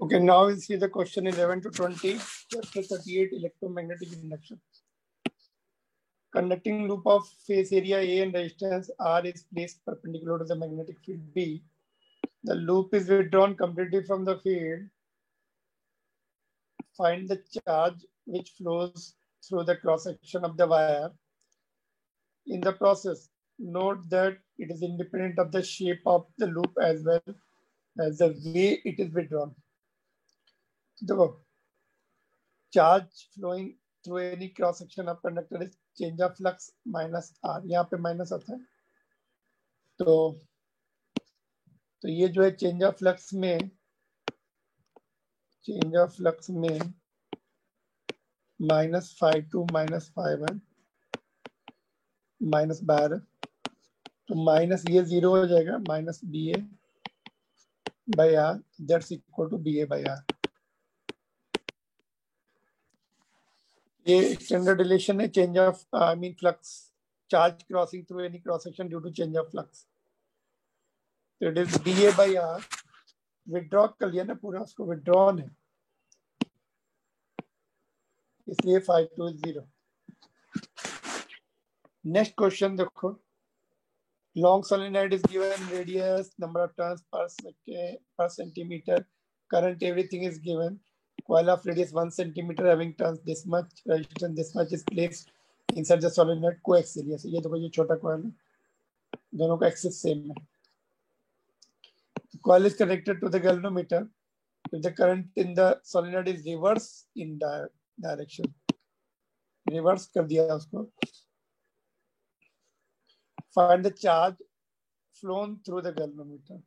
Okay, now we'll see the question 11 to 20, chapter 38, electromagnetic induction. Conducting loop of face area A and resistance R is placed perpendicular to the magnetic field B. The loop is withdrawn completely from the field. Find the charge which flows through the cross section of the wire. In the process, note that it is independent of the shape of the loop as well as the way it is withdrawn. The charge flowing through any cross section of conductor is change of flux minus R. यहाँ पे minus आता है तो ये जो है change of flux में -5 to -5 है, माइनस बाहर है तो माइनस ये 0 हो जाएगा, minus BA by R, that's equal to BA by R. ये एक्सटेंडेड रिलेशन है change of flux charge crossing through any cross section due to change of flux. तो it is BA by R. Withdraw कर लिया ना पूरा, उसको withdrawn है इसलिए 5 to 0. नेक्स्ट क्वेश्चन देखो. Long solenoid is given, radius, number of turns per centimeter, current, everything is given. Coil of radius 1 centimeter having turns this much, resistance this much is placed inside the solenoid coaxially. ये देखो ये छोटा coil है, दोनों का axis same है. Coil is connected to the galvanometer. If the current in the solenoid is reverse in direction, reverse कर दिया उसको. Find the charge flown through the galvanometer.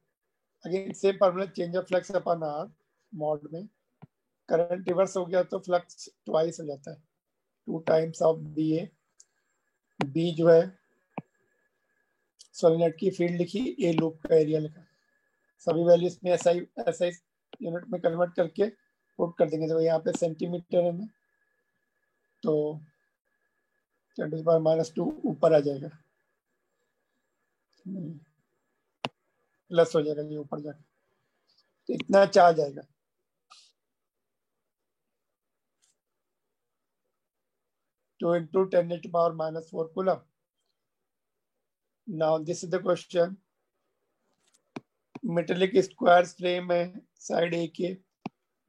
Again same formula, change of flux upon R mod में. Current reverse हो गया तो flux twice हो जाता है, 2 times ऑफ BA. B जो है सोलेनॉइड की फील्ड लिखी, A लूप का एरिया लिखा, सभी वैल्यूज में SI यूनिट में कन्वर्ट करके पुट कर देंगे. तो यहाँ पे सेंटीमीटर है ना, तो 10⁻⁻2 ऊपर आ जाएगा, प्लस हो जाएगा ये ऊपर जाकर, तो इतना चार्ज आएगा. तो into 10⁻⁻4 coulomb. Now this is the question. Metallic square frame है, साइड A के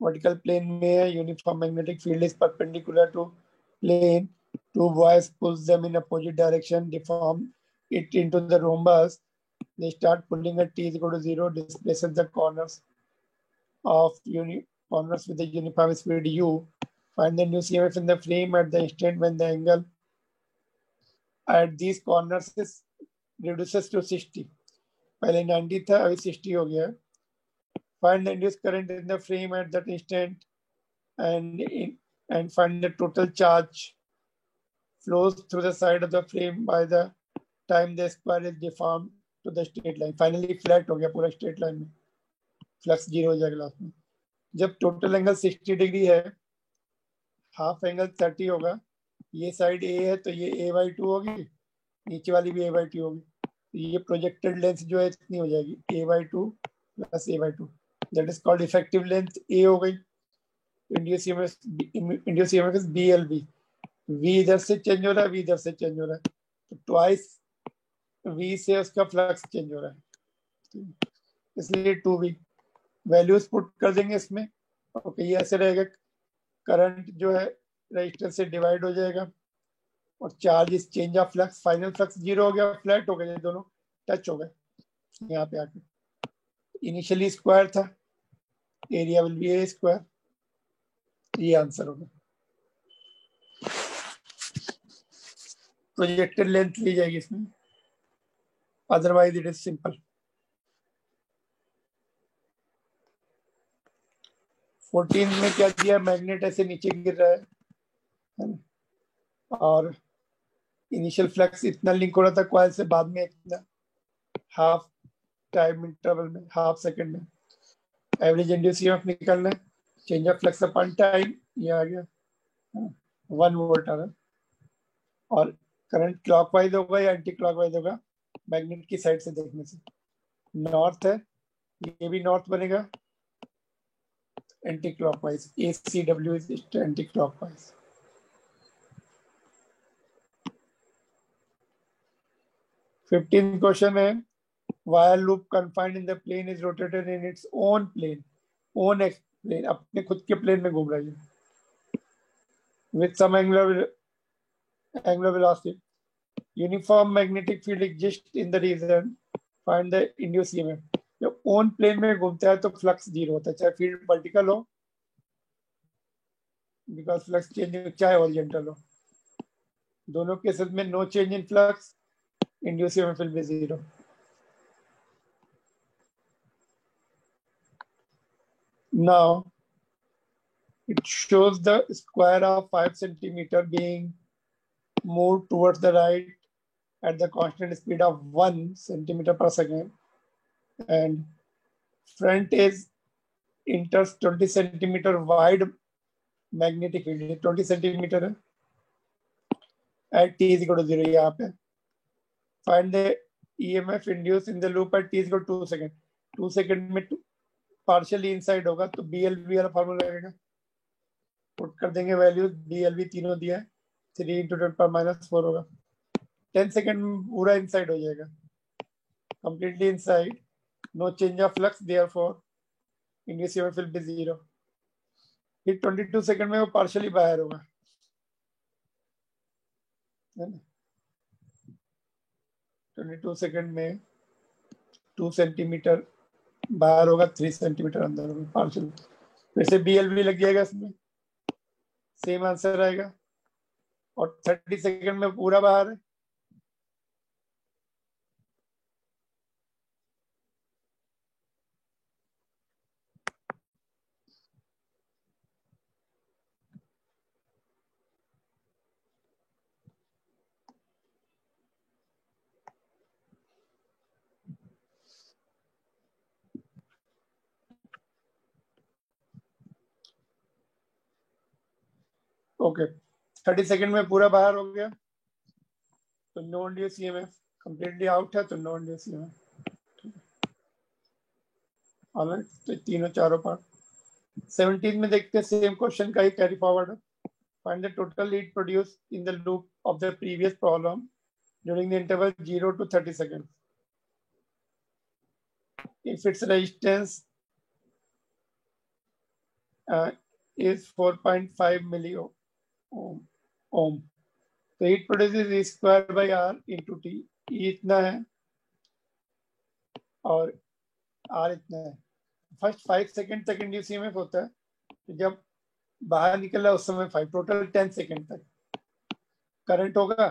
वर्टिकल प्लेन में है, uniform magnetic field is perpendicular to plane. Two boys push them in opposite direction, deform it into the rhombus. They start pulling at T is equal to 0, displaces the corners with the uniform speed U. Find the new CMF in the frame at the instant when the angle at these corners is reduces to 60. पहले 90 था, अभी 60 हो गया. Find the induced current in the frame at that instant and find the total charge flows through the side of the frame by the time the square is deformed to the straight line. Finally flat हो गया पूरा straight line में, flux 0 हो जाएगा last में. जब total angle 60 degree है, half angle 30 होगा. ये साइड A है तो ये A/2 होगी, नीचे वाली भी A/2 होगी. ये प्रोजेक्टेड लेंथ जो है इतनी हो जाएगी, A/2 plus A/2, that is called effective length A हो गई. Induce EMF is BLV. V इधर से चेंज हो रहा है, V इधर से चेंज हो रहा है, तो ट्वाइस V से उसका फ्लक्स चेंज हो रहा है, इसलिए 2V. वैल्यूज पुट कर देंगे इसमें. ओके, ये ऐसे रहेगा, करंट जो है रजिस्टर से डिवाइड हो जाएगा और charge is change of flux. Final flux 0 हो गया, फ्लैट हो गए, ये दोनों टच हो गए यहाँ पे आके. इनिशियली स्क्वायर था, area will be A square. ये आंसर होगा. प्रोजेक्टेड लेंथ ली जाएगी इसमें, अदरवाइज इट इज सिंपल. 14 में क्या दिया, मैग्नेट ऐसे नीचे गिर रहा है और इनिशियल फ्लक्स इतना लिंक हो रहा था कॉइल से, बाद में इतना हाफ टाइम इंटरवल में, हाफ सेकंड में एवरेज इंड्यूस ईएमएफ निकालना है. Change of flux upon time ये आ गया 1 वोल्ट आ रहा. और करंट क्लॉकवाइज होगा या एंटी क्लॉकवाइज होगा, मैग्नेट की साइड से देखने से. नॉर्थ है, ये भी नॉर्थ बनेगा, anti-clockwise. ACW is anti-clockwise. Fifteenth question है, while loop confined in the plane is rotated in its own plane, own x plane, अपने खुद के plane में घूम रही है, with some angular velocity. Uniform magnetic field exists in the region. Find the induced EMF. जब own plane में घूमता है तो flux 0 होता है, चाहे field vertical हो, because flux change, चाहे horizontal हो. दोनों केसेस में no change in flux, induced EMF will be 0. Now, it shows the square of 5 centimeter being moved towards the right at the constant speed of 1 centimeter per second, and front is enters 20 centimeter wide magnetic field, 20 centimeter है, at t is equal to 0. यहाँ पे find the EMF induced in the loop at t is equal to 2 second. 2 second में partially inside होगा तो BLV वाला formula लगेगा, put कर देंगे वैल्यूज, BLV तीनों दिया है, 3 into 10 power minus 4 होगा. 10 सेकेंड में पूरा इनसाइड हो जाएगा, completely inside, no change of flux, therefore induced EMF will be 0. फिर 22 सेकेंड में वो पार्शियली बाहर होगा, है ना. 22 सेकेंड में 2 सेंटीमीटर बाहर होगा, 3 सेंटीमीटर अंदर होगा पार्शियल. वैसे BLV लग जाएगा इसमें, सेम आंसर आएगा. और 30 सेकेंड में पूरा बाहर है, ओके. 30 सेकेंड में पूरा बाहर हो गया तो no induced EMF, completely out है तो नो इंड्यूस्ड ईएमएफ. ऑलराइट, तो तीनों चारों पार्ट. 17 में देखते हैं, सेम क्वेश्चन का ही कैरी फॉरवर्ड है. Find the total heat produce in the loop of the previous problem during the interval 0 to 30 seconds. If its resistance is 4.5 milliohm, तो heat produce E square by R into T. E इतना है और R इतना है. First 5 second तक induce EMF होता है, तो जब बाहर निकला उस समय 5, टोटल 10 सेकेंड तक करंट होगा,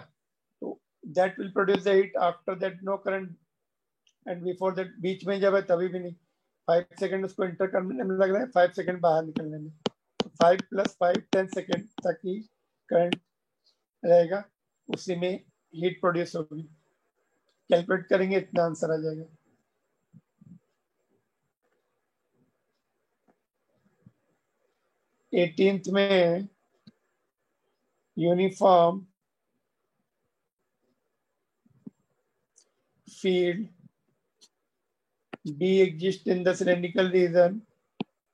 तो that will produce the heat. After that no current, and before that बीच में जब है तभी भी नहीं. 5 सेकेंड उसको इंटर करने में लग रहा है, 5 सेकेंड बाहर निकलने में. 5 + 5 10 सेकेंड तक ही करंट रहेगा, उसी में हीट प्रोड्यूस होगी. कैलकुलेट करेंगे, इतना आंसर आ जाएगा. एटीन्थ में uniform field B exists in the cylindrical region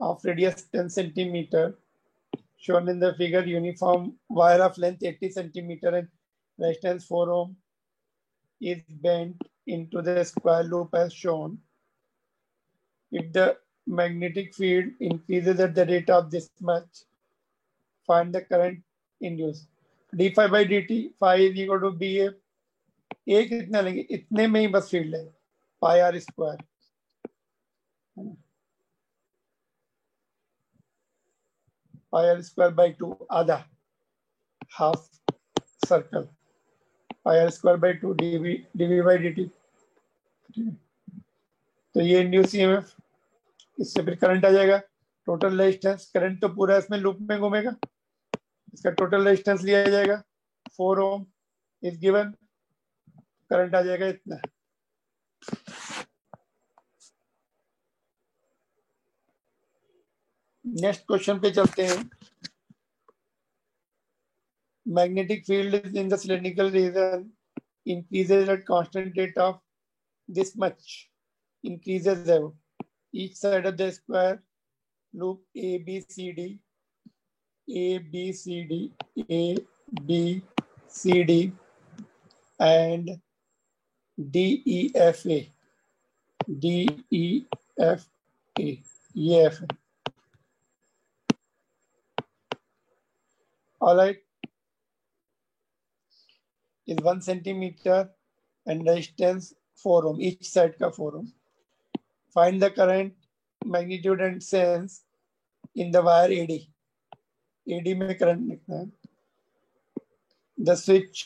of radius 10 centimeter, shown in the figure. Uniform wire of length 80 centimeter and resistance 4 ohm is bent into the square loop as shown. If the magnetic field increases at the rate of this much, find the current induced. d phi by dt, phi is equal to BA. A कितना लेंगे, इतने में ही बस field है, pi R square. Pi R square by 2, आधा, half circle, pi R square by 2 dv by dt. तो ये induce EMF, इससे फिर करंट आ जाएगा. टोटल रेजिस्टेंस, करंट तो पूरा इसमें लूप में घूमेगा, इसका टोटल रेजिस्टेंस लिया जाएगा, 4 ओम इज गिवन. करंट आ जाएगा इतना. नेक्स्ट क्वेश्चन पे चलते हैं. Magnetic field in the cylindrical region increases at constant rate of this much. Increases है वो. Each side of the square loop A B C D, A B C D, A B C D and D E F A, D E F A, ये F है। Alright, is 1 centimeter and resistance 4 ohm, each side का 4 ohm. Find the current, magnitude and sense in the wire AD. AD में current लिखना है। The switch,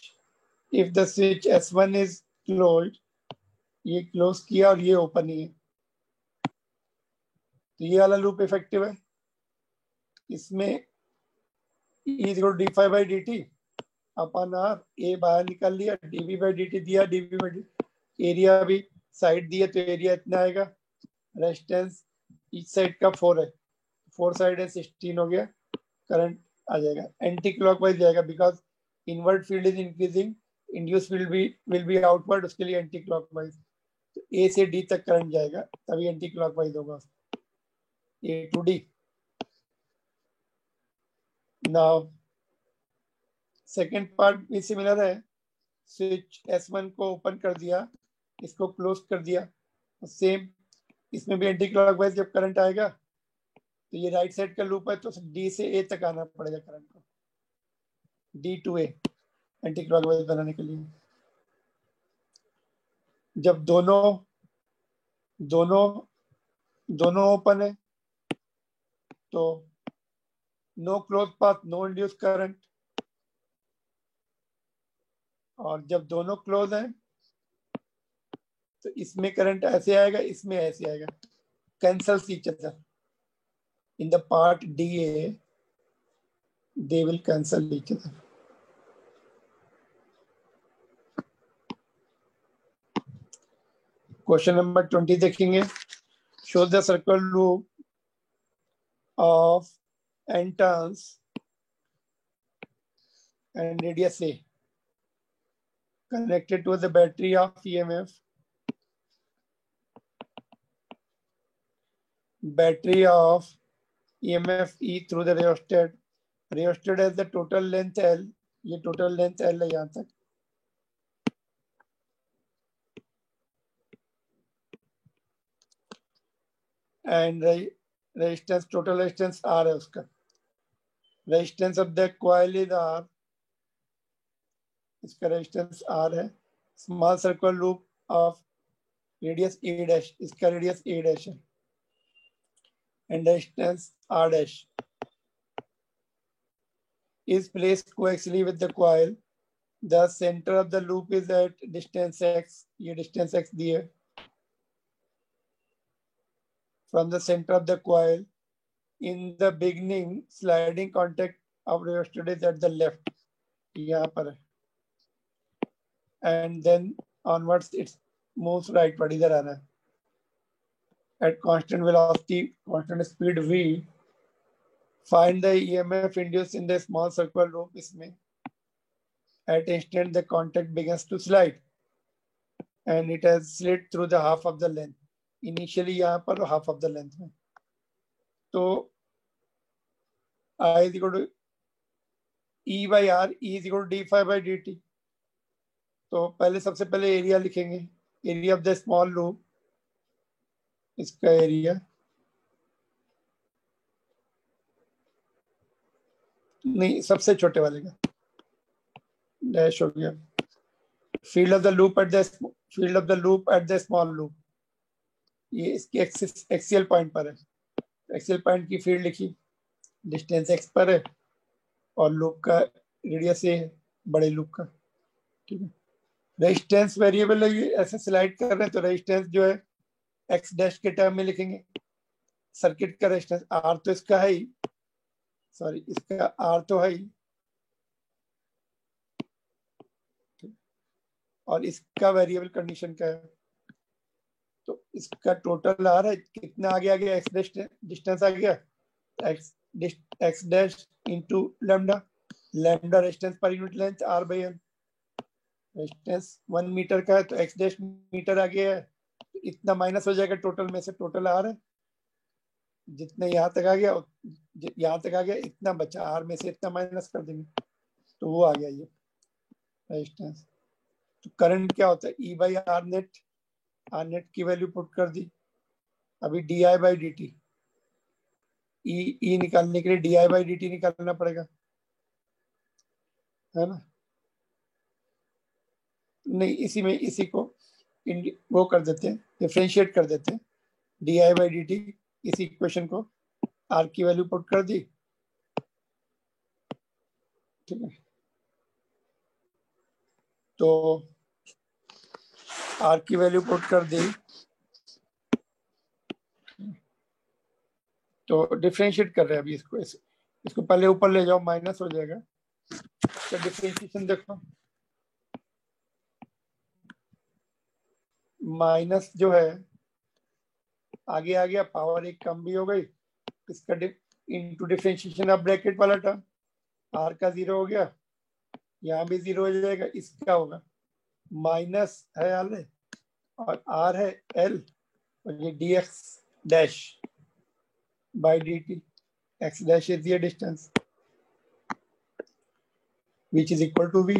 if the switch S1 is closed, ये close किया और ये open ही है, तो ये वाला लूप इफेक्टिव है। इसमें E is equal to d5 by dt अपन आर, ए बाहर निकाल लिया, डीवी बाई डी दिया, डीवी बाई डी, एरिया भी साइड दिया तो एरिया इतना आएगा। रेजिस्टेंस इच साइड का 4 है, 4 साइड है 16 हो गया, करंट आ जाएगा। एंटी क्लॉकवाइज जाएगा because inward field is increasing, induce field भी विल बी आउटवर्ड, उसके लिए एंटी क्लॉकवाइज। तो ए से डी तक करंट जाएगा तभी एंटी क्लॉकवाइज होगा, A to D. Now second part भी सिमिलर है, स्विच S1 को ओपन कर दिया, इसको क्लोज कर दिया, सेम इसमें भी एंटी क्लॉकवाइज जब करंट आएगा तो ये राइट साइड का लूप है तो डी से ए तक आना पड़ेगा करंट को, D to A anti clockwise बनाने के लिए। जब दोनों ओपन है तो no close path, no induce current, और जब दोनों क्लोज हैं तो इसमें करंट ऐसे आएगा, इसमें ऐसे आएगा, cancels each other. In the part DA they will cancel each other. Question number 20 देखेंगे। Show the circle loop of n turns and radius A connected to the battery of EMF, battery of EMF E through the rheostat. Rheostat has the total length L, ये total length L है यहाँ तक, and resistance, total resistance R है उसका। Resistance of the coil is R, इसका resistance R है। Small circle loop of radius A dash, इसका radius A dash है, and resistance R dash is placed coaxially with the coil. The center of the loop is at distance x, ये distance x दिए, from the center of the coil. In the beginning, sliding contact of rheostat is at the left, यहाँ पर है, and then onwards it moves rightward, इधर आना है। At constant velocity, constant speed v, find the EMF induced in the small circle loop इसमें। At instant the contact begins to slide and it has slid through the half of the length. Initially यहाँ पर half of the length में, तो I is equal to E by R, E is equal to d5 by dt। तो पहले सबसे पहले area लिखेंगे, area of the small loop, इसका एरिया नहीं, सबसे छोटे वाले का डैश हो गया। Field of the loop at the small loop, ये इसकी एक्सियल पॉइंट पर है, एक्सियल पॉइंट की फील्ड लिखी, डिस्टेंस x पर है और लूप का रेडियस है, बड़े लूप का, ठीक है। रेजिस्टेंस वेरिएबल है, ये ऐसे स्लाइड कर रहे हैं तो रेजिस्टेंस जो है x डैश के टर्म में लिखेंगे। सर्किट का रेजिस्टेंस R तो इसका है ही, सॉरी इसका R तो है ही, और इसका वेरिएबल कंडीशन का है, तो इसका टोटल आ रहा है कितना, आगे आगे एक्स डिस्टेंस आ गया, X dash into lambda, lambda resistance पर unit length R by L, resistance 1 metre का है तो एक्स डैश मीटर आ गया है, तो इतना माइनस हो जाएगा टोटल में से, टोटल R है, जितना यहाँ तक आ गया, यहाँ तक आ गया, इतना बचा, आर में से इतना माइनस कर देंगे तो वो आ गया ये रेजिस्टेंस। तो करंट क्या होता है, E by R net, R net की वैल्यू पुट कर दी। अभी D I by D T, E निकालने के लिए D I by D T निकालना पड़ेगा, है ना। नहीं, इसी में इसी को वो कर देते हैं, डिफरेंशिएट कर देते हैं, D I by D T, इसी इक्वेशन को आर की वैल्यू पुट कर दी, ठीक है। तो आर की वैल्यू पुट कर दी, तो डिफरेंशिएट कर रहे हैं अभी इसको, इसको पहले ऊपर ले जाओ, माइनस हो जाएगा। तो डिफरेंशिएशन देखो, माइनस जो है आगे आ गया, पावर एक कम भी हो गई, इसका इनटू डिफरेंशिएशन ऑफ ब्रैकेट वाला टर्म, आर का 0 हो गया, यहाँ भी 0 हो जाएगा, इसका होगा माइनस है आर और आर है एल, और ये D X dash by D T, X dash is the distance which is equal to V.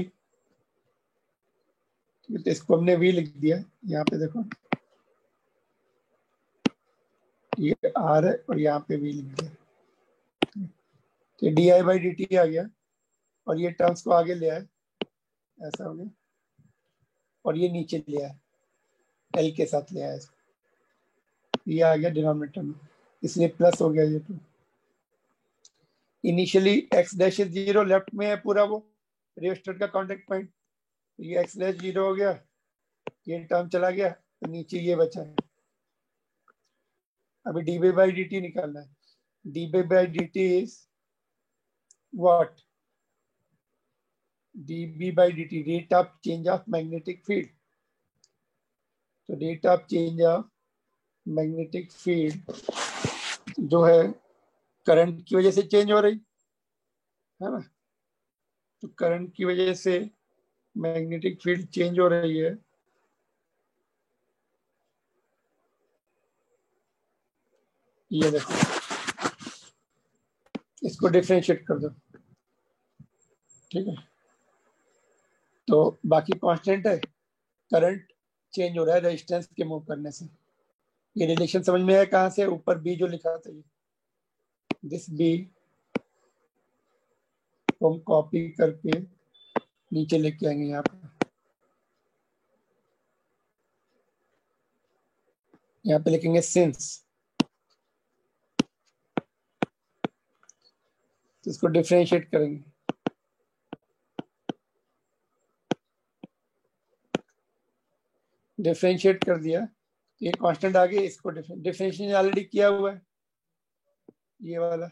तो इसको हमने वी लिख दिया, यहाँ पे देखो ये आर है और यहाँ पे वी लिख दिया, तो D I by D T आ गया, और ये टर्म्स को आगे ले आए, ऐसा हो गया, और ये नीचे ले आए, एल के साथ ले आया इसको, ये आ गया डिनोमिनेटर में, इसलिए प्लस हो गया ये two. Initially X dash 0 left में है पूरा वो रेजिस्टर का कांटेक्ट पॉइंट, ये एक्स डैश 0 हो गया, ये टर्म चला गया, तो नीचे ये बचा है। अभी D B by D T निकालना है, D B by D T is what, dB by dt, rate of change of magnetic field। तो rate of change of magnetic field जो है करंट की वजह से चेंज हो रही है ना, तो करंट की वजह से मैग्नेटिक फील्ड चेंज हो रही है, ये देखो, इसको डिफरेंशिएट कर दो, ठीक है। तो बाकी कांस्टेंट है, करंट चेंज हो रहा है रेजिस्टेंस के मूव करने से। ये रिलेशन समझ में आया कहां से, ऊपर बी जो लिखा था ये, दिस बी को हम कॉपी करके नीचे लेके आएंगे, यहाँ पे लिखेंगे सिंस, तो इसको डिफरेंशिएट करेंगे, डिफरेंशिएट कर दिया, ये कांस्टेंट आ गया, इसको डिफरेंशिएशन ऑलरेडी किया हुआ है, ये वाला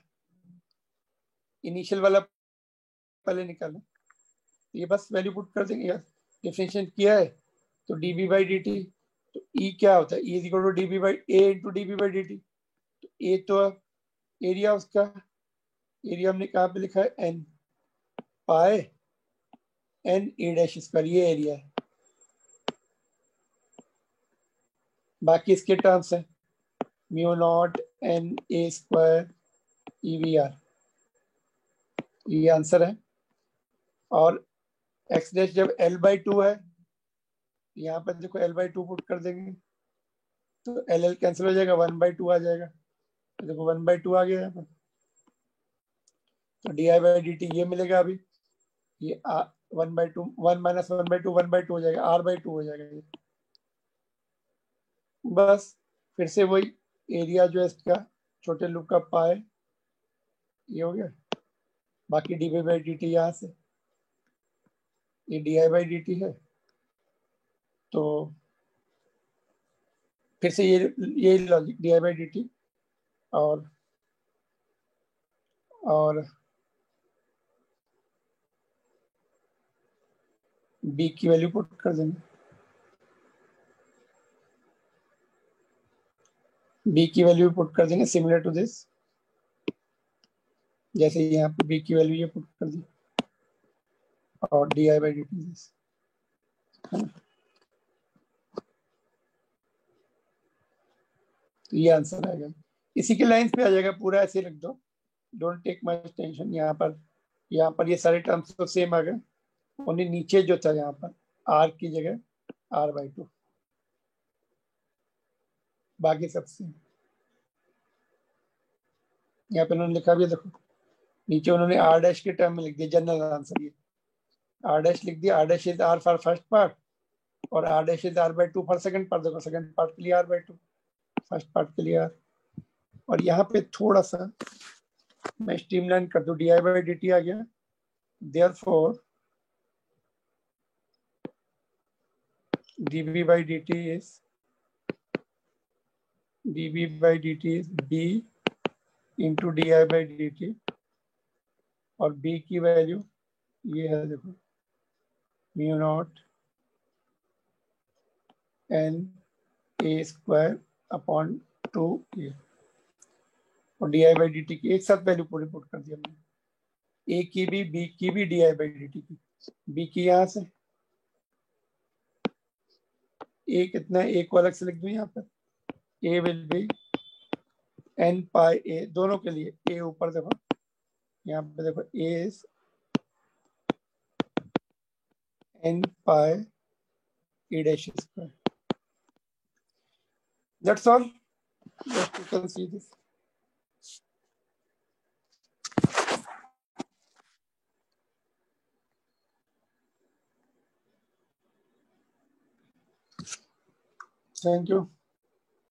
इनिशियल वाला पहले निकालना, ये बस वैल्यू पुट कर देंगे यार, डिफरेंशिएट किया है, तो D B by D T, तो ई क्या होता है, E is equal to D B by A into D B by D T, तो ए तो एरिया उसका, एरिया हमने कहाँ पे लिखा है, N pi N A dash square, ये एरिया है, बाकी इसके टर्म्स है mu naught N A square E V R, ये आंसर है। और एक्स डैश जब एल बाई टू है, यहाँ पर देखो एल बाई टू पुट कर देंगे, तो एल एल कैंसिल हो जाएगा, 1/2 आ जाएगा, तो देखो 1/2 आ गया यहाँ पर, तो D I by D T ये मिलेगा, अभी ये 1/2, 1 माइनस 1/2, 1/2 हो जाएगा, r/2 हो जाएगा ये, बस फिर से वही एरिया जो है इसका छोटे लूप का पाए, ये हो गया, बाकी D Y by D T यहाँ से, ये D I by D T है, तो फिर से ये logic D I by D T, और बी की वैल्यू पुट कर देंगे, बी की वैल्यू पुट कर देंगे सिमिलर टू दिस, जैसे यहाँ पे बी की वैल्यू ये पुट कर दी, और D I by D T, तो ये आंसर आएगा। इसी के लाइन पे आ जाएगा पूरा, ऐसे लिख दो, डोंट टेक मच टेंशन। यहाँ पर ये सारे टर्म्स तो सेम आ गए, उन्हें नीचे जो था यहाँ पर आर की जगह r/2, बाकी सब सेम। यहाँ पे उन्होंने लिखा भी है, देखो नीचे उन्होंने r डैश के टर्म में लिख दिया जनरल आंसर, ये r डैश लिख दिया, r dash is r for first part और r dash is r/2 for second part. देखो सेकंड पार्ट के लिए r/2, फर्स्ट पार्ट के लिए r। और यहाँ पे थोड़ा सा मैं स्ट्रीमलाइन कर दूं, di/dt आ गया, therefore dv/dt is b into di/dt, और b की वैल्यू ये है, देखो mu naught n a square upon 2a, और di/dt की एक साथ वैल्यू पूरी पुट कर दी हमने, a की भी b की भी di/dt की। b की यहाँ से a कितना है, a को अलग से लिख दूं यहाँ पर, a will be n pi a, दोनों के लिए a ऊपर देखो, यहाँ पे देखो a is n pi a dash square। That's all. Just you can see this. Thank you.